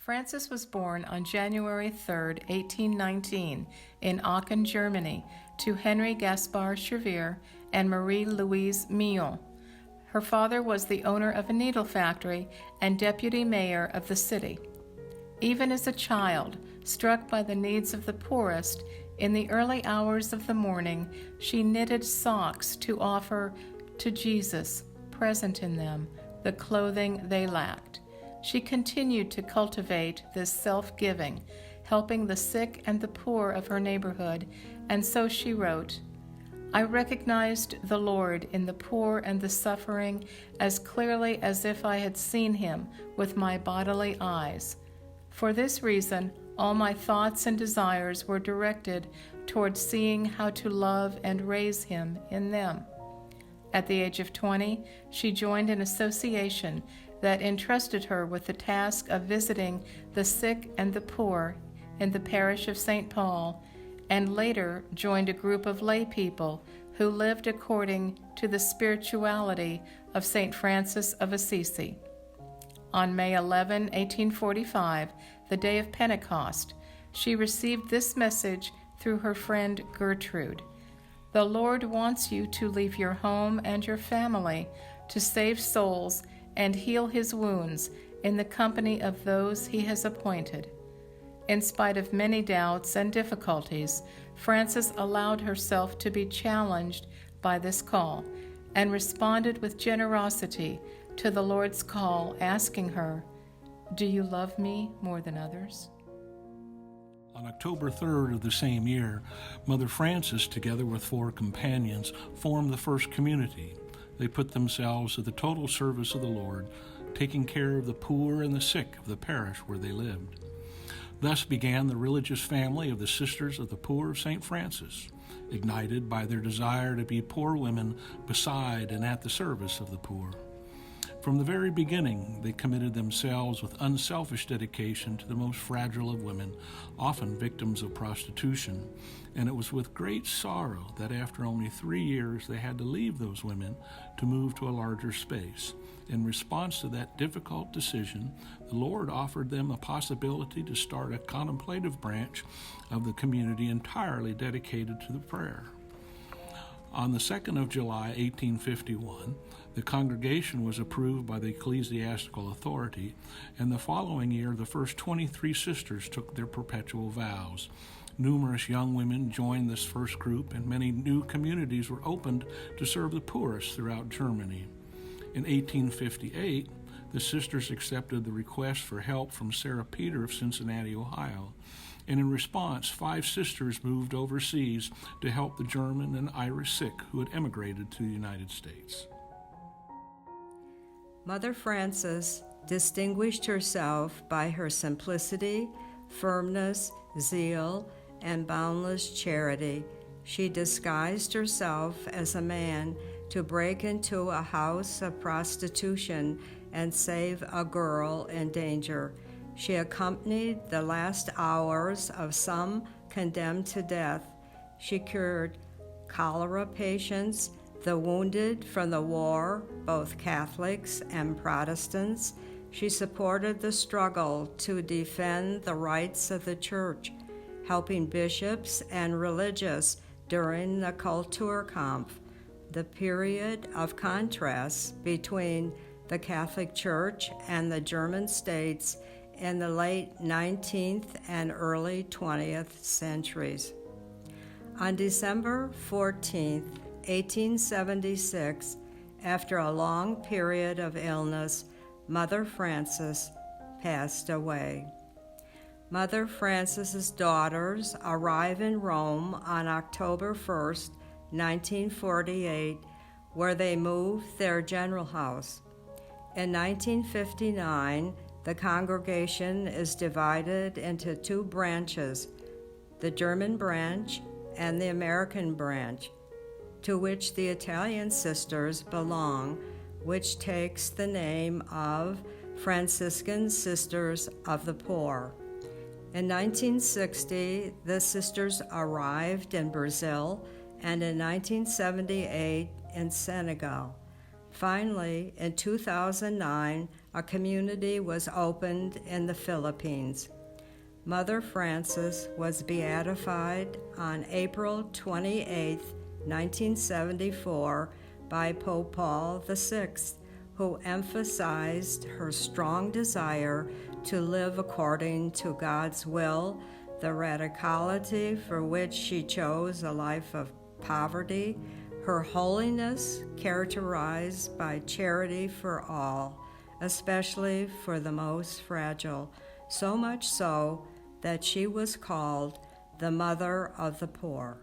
Frances was born on January 3, 1819, in Aachen, Germany, to Henry Gaspar Schervier and Marie-Louise Millon. Her father was the owner of a needle factory and deputy mayor of the city. Even as a child, struck by the needs of the poorest, in the early hours of the morning, she knitted socks to offer to Jesus, present in them, the clothing they lacked. She continued to cultivate this self-giving, helping the sick and the poor of her neighborhood, and so she wrote, "I recognized the Lord in the poor and the suffering as clearly as if I had seen him with my bodily eyes. For this reason, all my thoughts and desires were directed toward seeing how to love and raise him in them." At the age of 20, she joined an association that entrusted her with the task of visiting the sick and the poor in the parish of St. Paul, and later joined a group of lay people who lived according to the spirituality of St. Francis of Assisi. On May 11, 1845, the day of Pentecost, she received this message through her friend Gertrude. "The Lord wants you to leave your home and your family to save souls and heal his wounds in the company of those he has appointed." In spite of many doubts and difficulties, Frances allowed herself to be challenged by this call and responded with generosity to the Lord's call, asking her, "Do you love me more than others?" On October 3rd of the same year, Mother Frances, together with 4 companions, formed the first community. They put themselves at the total service of the Lord, taking care of the poor and the sick of the parish where they lived. Thus began the religious family of the Sisters of the Poor of St. Francis, ignited by their desire to be poor women beside and at the service of the poor. From the very beginning, they committed themselves with unselfish dedication to the most fragile of women, often victims of prostitution, and it was with great sorrow that after only 3 years they had to leave those women to move to a larger space. In response to that difficult decision, the Lord offered them a possibility to start a contemplative branch of the community entirely dedicated to the prayer. On the 2nd of July, 1851, the congregation was approved by the ecclesiastical authority, and the following year the first 23 sisters took their perpetual vows. Numerous young women joined this first group, and many new communities were opened to serve the poorest throughout Germany. In 1858, the sisters accepted the request for help from Sarah Peter of Cincinnati, Ohio, and in response, 5 sisters moved overseas to help the German and Irish sick who had emigrated to the United States. Mother Frances distinguished herself by her simplicity, firmness, zeal, and boundless charity. She disguised herself as a man to break into a house of prostitution and save a girl in danger. She accompanied the last hours of some condemned to death. She cured cholera patients, the wounded from the war, both Catholics and Protestants. She supported the struggle to defend the rights of the Church, helping bishops and religious during the Kulturkampf, the period of contrast between the Catholic Church and the German states in the late 19th and early 20th centuries. On December 14, 1876, after a long period of illness, Mother Frances passed away. Mother Frances's daughters arrive in Rome on October 1st, 1948, where they move their general house. In 1959, the congregation is divided into 2 branches, the German branch and the American branch, to which the Italian sisters belong, which takes the name of Franciscan Sisters of the Poor. In 1960, the sisters arrived in Brazil, and in 1978 in Senegal. Finally, in 2009, a community was opened in the Philippines. Mother Frances was beatified on April 28, 1974, by Pope Paul VI, who emphasized her strong desire to live according to God's will, the radicality for which she chose a life of poverty, her holiness characterized by charity for all, especially for the most fragile, so much so that she was called the Mother of the Poor.